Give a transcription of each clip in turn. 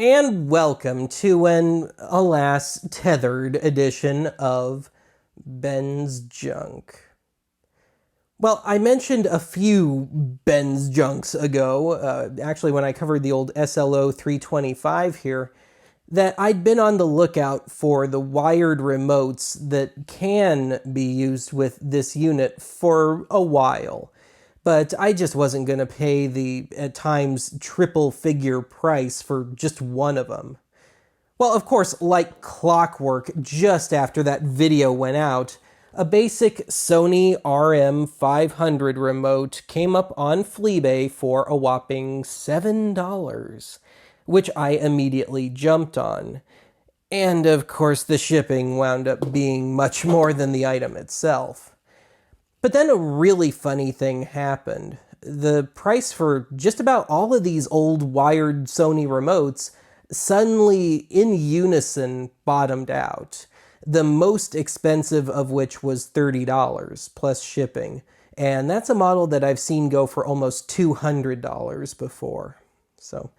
And welcome to an, alas, tethered edition of Ben's Junk. Well, I mentioned a few Ben's Junks ago, actually when I covered the old SLO 325 here, that I'd been on the lookout for the wired remotes that can be used with this unit for a while. But I just wasn't going to pay the, at times, triple figure price for just one of them. Well, of course, like clockwork, just after that video went out, a basic Sony RM500 remote came up on Fleabay for a whopping $7, which I immediately jumped on. And of course, the shipping wound up being much more than the item itself. But then a really funny thing happened. The price for just about all of these old wired Sony remotes suddenly, in unison, bottomed out. The most expensive of which was $30 plus shipping. And that's a model that I've seen go for almost $200 before. So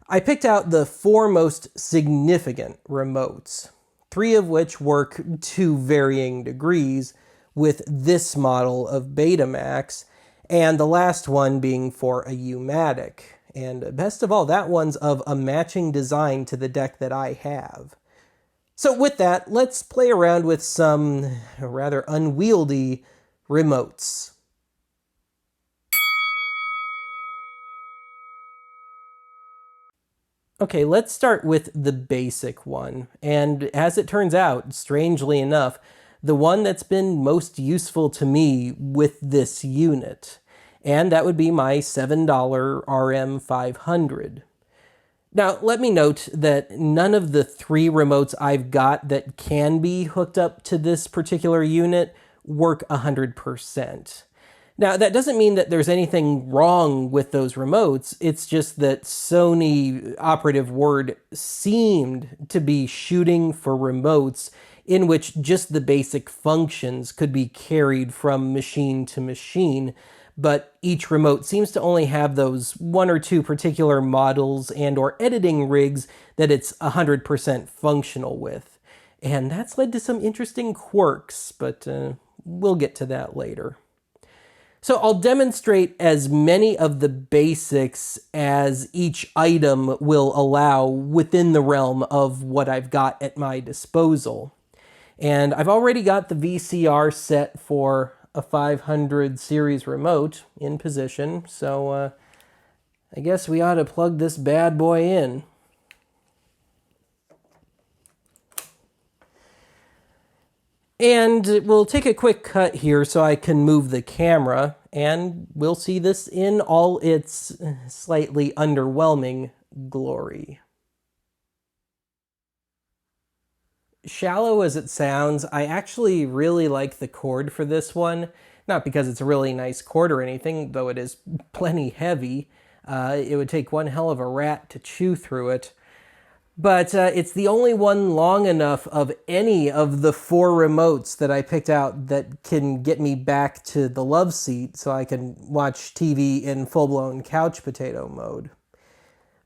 I picked out the four most significant remotes, three of which work to varying degrees, with this model of Betamax, and the last one being for a U-Matic. And best of all, that one's of a matching design to the deck that I have. So with that, let's play around with some rather unwieldy remotes. Okay, let's start with the basic one. And as it turns out, strangely enough, the one that's been most useful to me with this unit. And that would be my $7 RM500. Now, let me note that none of the three remotes I've got that can be hooked up to this particular unit work 100%. Now, that doesn't mean that there's anything wrong with those remotes. It's just that Sony, operative word, seemed to be shooting for remotes in which just the basic functions could be carried from machine to machine, but each remote seems to only have those one or two particular models and or editing rigs that it's 100% functional with. And that's led to some interesting quirks, but we'll get to that later. So I'll demonstrate as many of the basics as each item will allow within the realm of what I've got at my disposal. And I've already got the VCR set for a 500 series remote in position, so I guess we ought to plug this bad boy in. And we'll take a quick cut here so I can move the camera, and we'll see this in all its slightly underwhelming glory. Shallow as it sounds, I actually really like the cord for this one. Not because it's a really nice cord or anything, though it is plenty heavy. It would take one hell of a rat to chew through it. But it's the only one long enough of any of the four remotes that I picked out that can get me back to the love seat so I can watch TV in full-blown couch potato mode.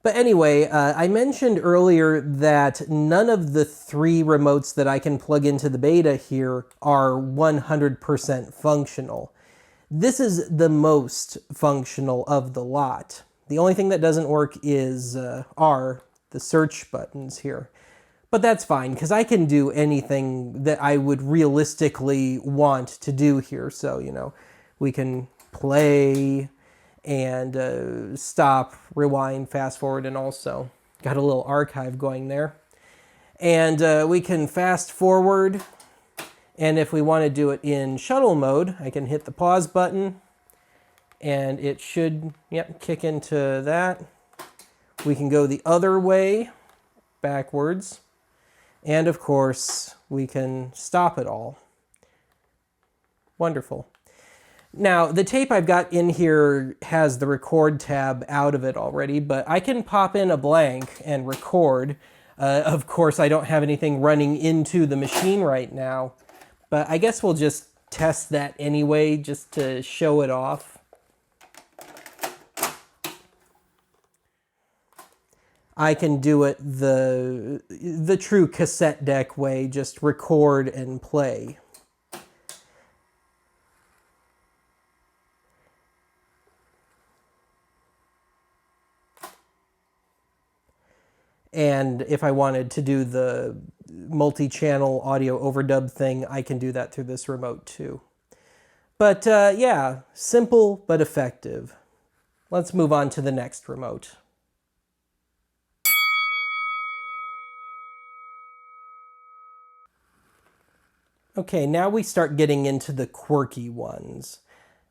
But anyway, I mentioned earlier that none of the three remotes that I can plug into the beta here are 100% functional. This is the most functional of the lot. The only thing that doesn't work is the search buttons here. But that's fine, because I can do anything that I would realistically want to do here. So, you know, we can play and stop, rewind, fast forward, and also got a little archive going there. And we can fast forward, and if we want to do it in shuttle mode, I can hit the pause button, and it should, kick into that. We can go the other way, backwards, and of course, we can stop it all. Wonderful. Now, the tape I've got in here has the record tab out of it already, but I can pop in a blank and record. Of course, I don't have anything running into the machine right now, but I guess we'll just test that anyway, just to show it off. I can do it the true cassette deck way, just record and play. And if I wanted to do the multi-channel audio overdub thing, I can do that through this remote too. But yeah, simple but effective. Let's move on to the next remote. Okay, now we start getting into the quirky ones.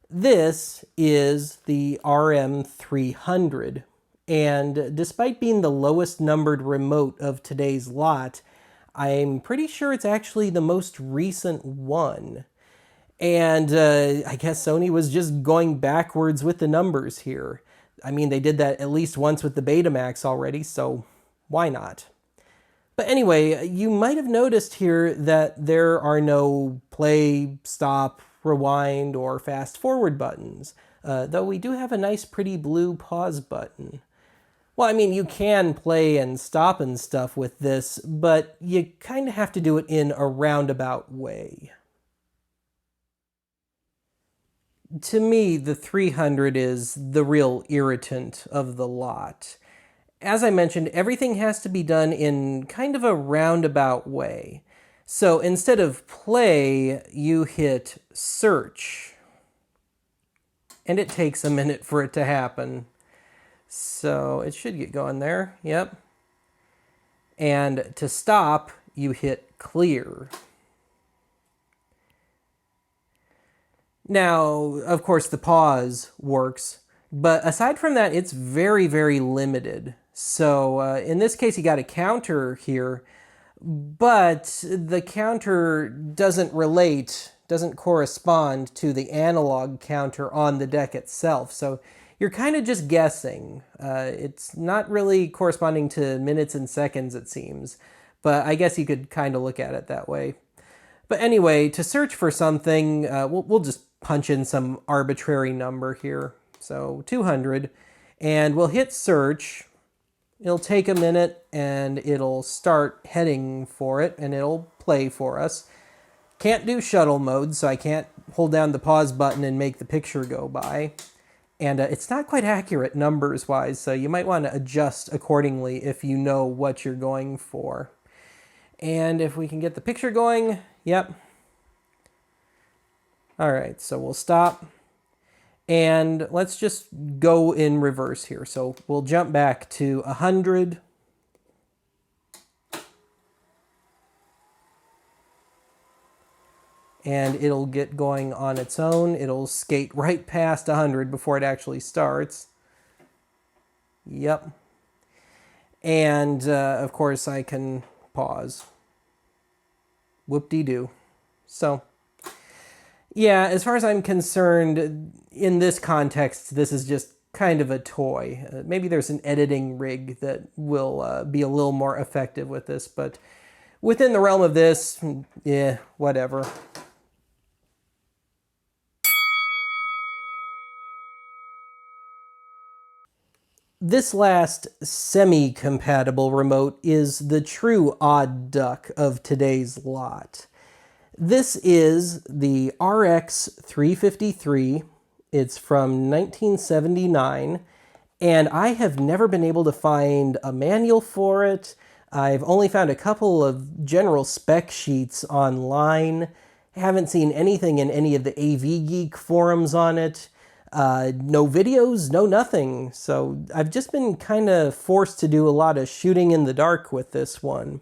This is the RM300. And despite being the lowest numbered remote of today's lot, I'm pretty sure it's actually the most recent one. And I guess Sony was just going backwards with the numbers here. I mean, they did that at least once with the Betamax already, so why not? But anyway, you might have noticed here that there are no play, stop, rewind, or fast forward buttons, though we do have a nice pretty blue pause button. Well, I mean, you can play and stop and stuff with this, but you kind of have to do it in a roundabout way. To me, the 300 is the real irritant of the lot. As I mentioned, everything has to be done in kind of a roundabout way. So instead of play, you hit search. And it takes a minute for it to happen. So it should get going there. Yep. And to stop, you hit clear. Now, of course, the pause works, but aside from that, it's very, very limited. So in this case, you got a counter here, but the counter doesn't correspond to the analog counter on the deck itself. So you're kind of just guessing. It's not really corresponding to minutes and seconds, it seems, but I guess you could kind of look at it that way. But anyway, to search for something, we'll just punch in some arbitrary number here. So 200, and we'll hit search. It'll take a minute, and it'll start heading for it, and it'll play for us. Can't do shuttle mode, so I can't hold down the pause button and make the picture go by. And it's not quite accurate numbers-wise, so you might want to adjust accordingly if you know what you're going for. And if we can get the picture going, yep. All right, so we'll stop. And let's just go in reverse here. So we'll jump back to 100. And it'll get going on its own. It'll skate right past 100 before it actually starts. Yep. And of course I can pause. Whoop-de-doo. So yeah, as far as I'm concerned, in this context, this is just kind of a toy. Maybe there's an editing rig that will be a little more effective with this, but within the realm of this, yeah, whatever. This last semi-compatible remote is the true odd duck of today's lot. This is the RX353. It's from 1979, and I have never been able to find a manual for it. I've only found a couple of general spec sheets online. I haven't seen anything in any of the AV Geek forums on it. No videos, no nothing. So I've just been kind of forced to do a lot of shooting in the dark with this one.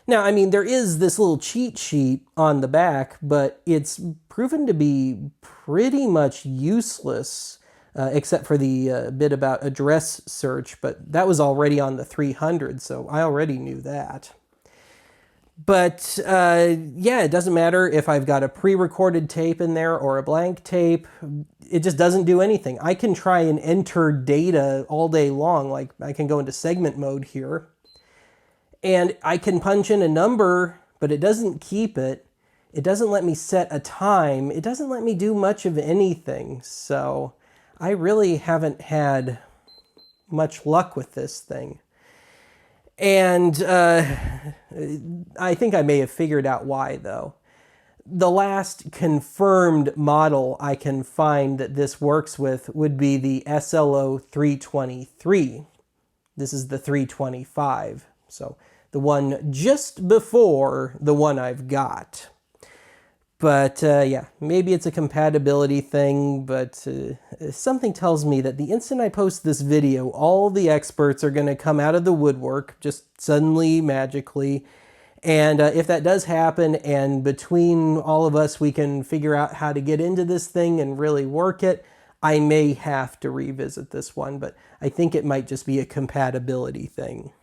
Now, I mean, there is this little cheat sheet on the back, but it's proven to be pretty much useless, except for the bit about address search, but that was already on the 300, so I already knew that. But yeah, it doesn't matter if I've got a pre-recorded tape in there or a blank tape. It just doesn't do anything. I can try and enter data all day long, like I can go into segment mode here. And I can punch in a number, but it doesn't keep it. It doesn't let me set a time. It doesn't let me do much of anything. So I really haven't had much luck with this thing. And I think I may have figured out why, though. The last confirmed model I can find that this works with would be the SLO 323. This is the 325, so the one just before the one I've got. But yeah, maybe it's a compatibility thing, but something tells me that the instant I post this video, all the experts are going to come out of the woodwork, just suddenly, magically. And if that does happen, and between all of us we can figure out how to get into this thing and really work it, I may have to revisit this one, but I think it might just be a compatibility thing.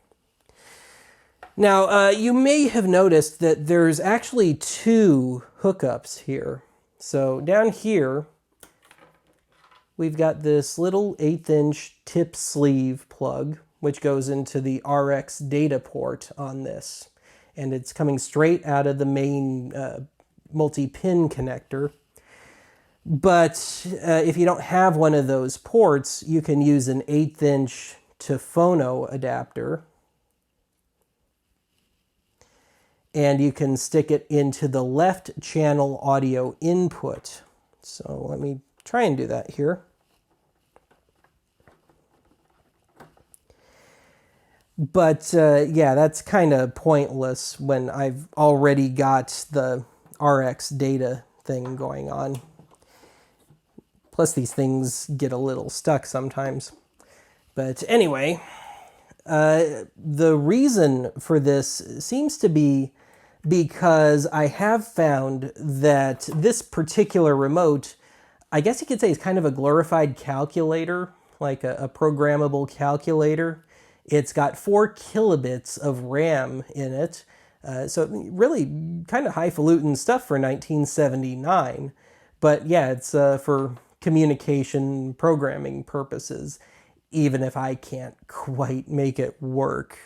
Now, you may have noticed that there's actually two hookups here. So down here, we've got this little 1/8" tip sleeve plug, which goes into the RX data port on this. And it's coming straight out of the main multi-pin connector. But if you don't have one of those ports, you can use an 1/8" to phono adapter. And you can stick it into the left channel audio input. So let me try and do that here. But yeah, that's kind of pointless when I've already got the RX data thing going on. Plus these things get a little stuck sometimes. But anyway, the reason for this seems to be because I have found that this particular remote, I guess you could say, is kind of a glorified calculator, like a programmable calculator. It's got 4 kilobits of RAM in it, so really kind of highfalutin stuff for 1979. But yeah, it's for communication programming purposes, even if I can't quite make it work.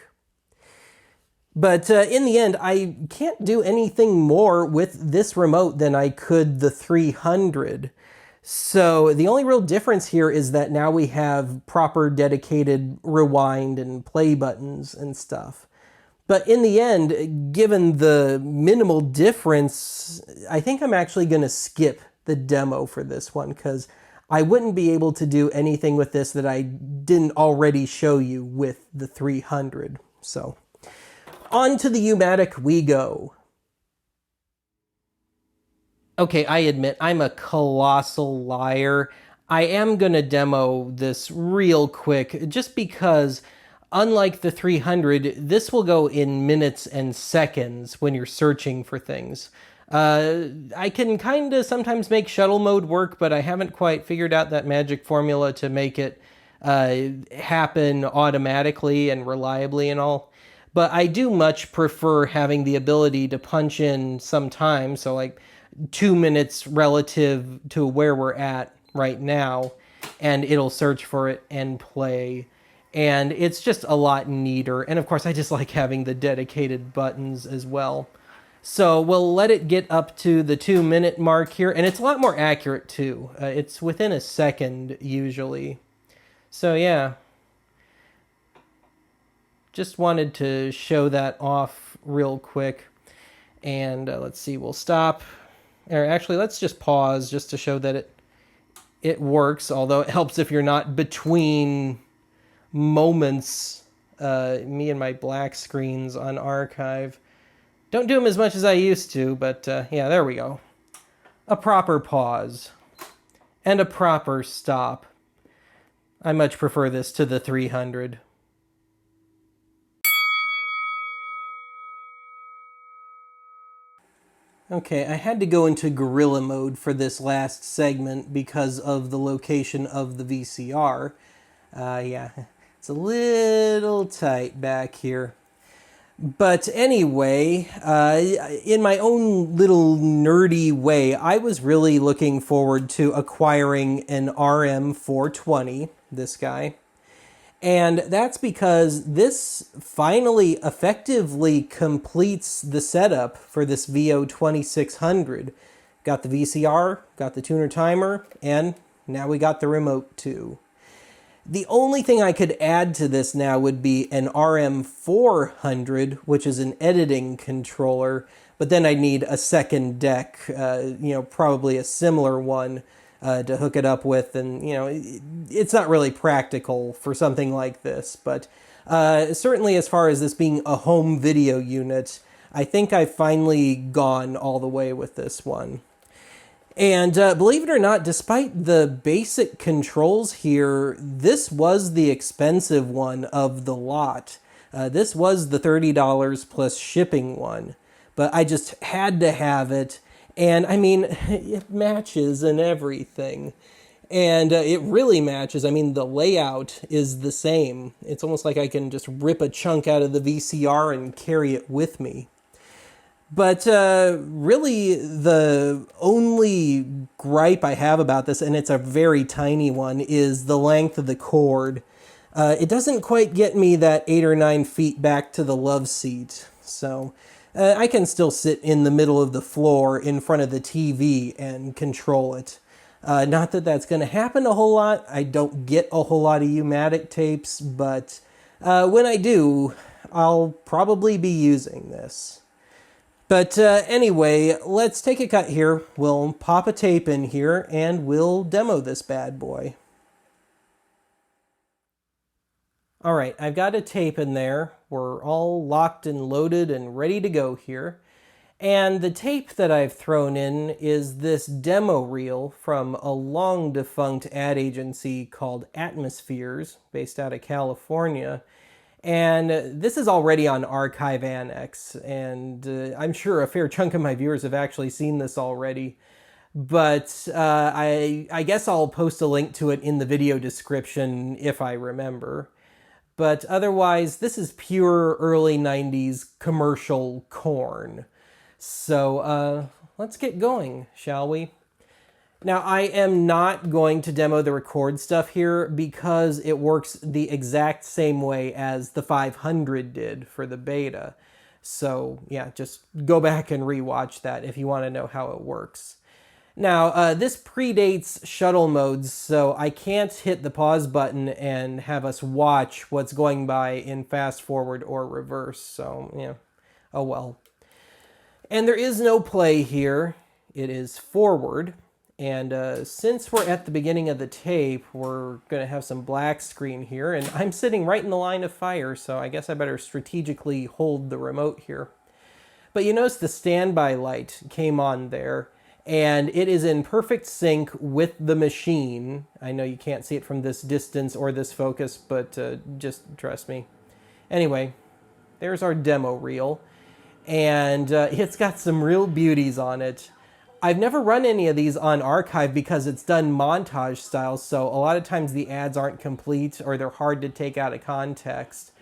But in the end, I can't do anything more with this remote than I could the 300. So the only real difference here is that now we have proper dedicated rewind and play buttons and stuff. But in the end, given the minimal difference, I think I'm actually going to skip the demo for this one, because I wouldn't be able to do anything with this that I didn't already show you with the 300. So on to the U-Matic we go. Okay, I admit I'm a colossal liar. I am going to demo this real quick just because, unlike the 300, this will go in minutes and seconds when you're searching for things. I can kind of sometimes make shuttle mode work, but I haven't quite figured out that magic formula to make it happen automatically and reliably and all. But I do much prefer having the ability to punch in some time, so like 2 minutes relative to where we're at right now, and it'll search for it and play. And it's just a lot neater. And of course, I just like having the dedicated buttons as well. So we'll let it get up to the 2-minute mark here, and it's a lot more accurate too. It's within a second usually. So yeah, just wanted to show that off real quick. And let's see, we'll stop. Or actually, let's just pause just to show that it works, although it helps if you're not between moments. Me and my black screens on archive. Don't do them as much as I used to, but yeah, there we go. A proper pause. And a proper stop. I much prefer this to the 300. Okay, I had to go into guerrilla mode for this last segment because of the location of the VCR. Yeah, it's a little tight back here. But anyway, in my own little nerdy way, I was really looking forward to acquiring an RM420, this guy. And that's because this finally effectively completes the setup for this VO2600. Got the VCR, got the tuner timer, and now we got the remote too. The only thing I could add to this now would be an RM400, which is an editing controller, but then I'd need a second deck, probably a similar one to hook it up with, and, it's not really practical for something like this, but certainly as far as this being a home video unit, I think I've finally gone all the way with this one. And believe it or not, despite the basic controls here, this was the expensive one of the lot. This was the $30 plus shipping one. But I just had to have it. And I mean, it matches and everything. And it really matches. I mean, the layout is the same. It's almost like I can just rip a chunk out of the VCR and carry it with me. But really, the only gripe I have about this, and it's a very tiny one, is the length of the cord. It doesn't quite get me that 8 or 9 feet back to the love seat. So I can still sit in the middle of the floor in front of the TV and control it. Not that that's going to happen a whole lot. I don't get a whole lot of U-Matic tapes, but when I do, I'll probably be using this. But anyway, let's take a cut here. We'll pop a tape in here and we'll demo this bad boy. All right, I've got a tape in there. We're all locked and loaded and ready to go here. And the tape that I've thrown in is this demo reel from a long defunct ad agency called Atmospheres, based out of California. And this is already on Archive Annex, and I'm sure a fair chunk of my viewers have actually seen this already. But I guess I'll post a link to it in the video description if I remember. But otherwise, this is pure early 90s commercial corn. So let's get going, shall we? Now, I am not going to demo the record stuff here because it works the exact same way as the 500 did for the beta. So, yeah, just go back and rewatch that if you want to know how it works. Now, this predates shuttle modes, so I can't hit the pause button and have us watch what's going by in fast forward or reverse, so, yeah, oh well. And there is no play here. It is forward. And since we're at the beginning of the tape, we're going to have some black screen here, and I'm sitting right in the line of fire, so I guess I better strategically hold the remote here. But you notice the standby light came on there, and it is in perfect sync with the machine. I know you can't see it from this distance or this focus, but just trust me. Anyway, there's our demo reel, and it's got some real beauties on it. I've never run any of these on Archive because it's done montage style, so a lot of times the ads aren't complete or they're hard to take out of context.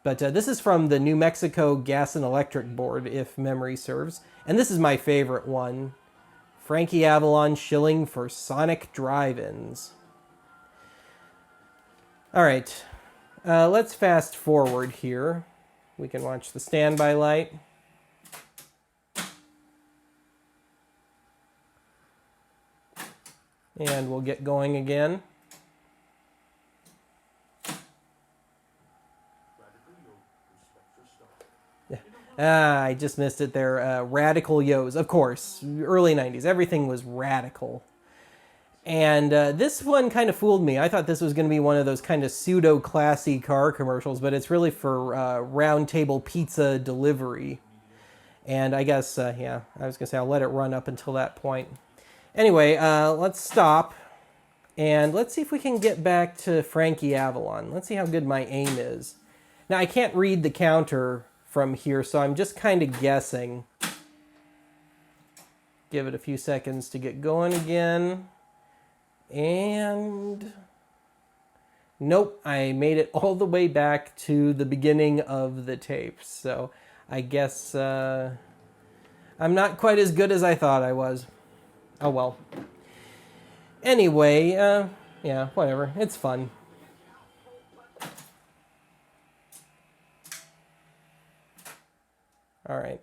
But this is from the New Mexico Gas and Electric Board, if memory serves. And this is my favorite one. Frankie Avalon shilling for Sonic drive-ins. All right, let's fast forward here. We can watch the standby light. And we'll get going again. I just missed it there. Radical Yos, of course. Early 90s, everything was radical. And this one kind of fooled me. I thought this was going to be one of those kind of pseudo-classy car commercials, but it's really for round table pizza delivery. And I guess, yeah, I was going to say I'll let it run up until that point. Anyway, let's stop, and let's see if we can get back to Frankie Avalon. Let's see how good my aim is. Now, I can't read the counter from here, so I'm just kind of guessing. Give it a few seconds to get going again. And nope, I made it all the way back to the beginning of the tape. So I guess I'm not quite as good as I thought I was. Oh well. Anyway, yeah, whatever. It's fun. All right.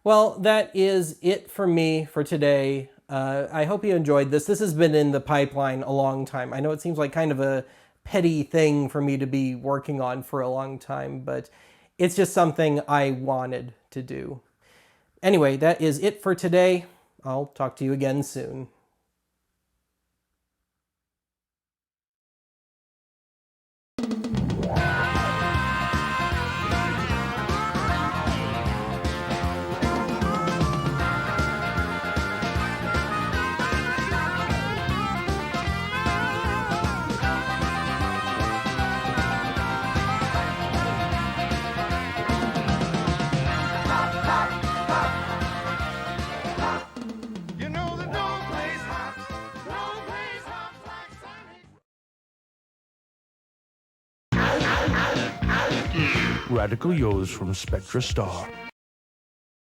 Well, that is it for me for today. I hope you enjoyed this. This has been in the pipeline a long time. I know it seems like kind of a petty thing for me to be working on for a long time, but it's just something I wanted to do. Anyway, that is it for today. I'll talk to you again soon. Radical Yo's from Spectra Star.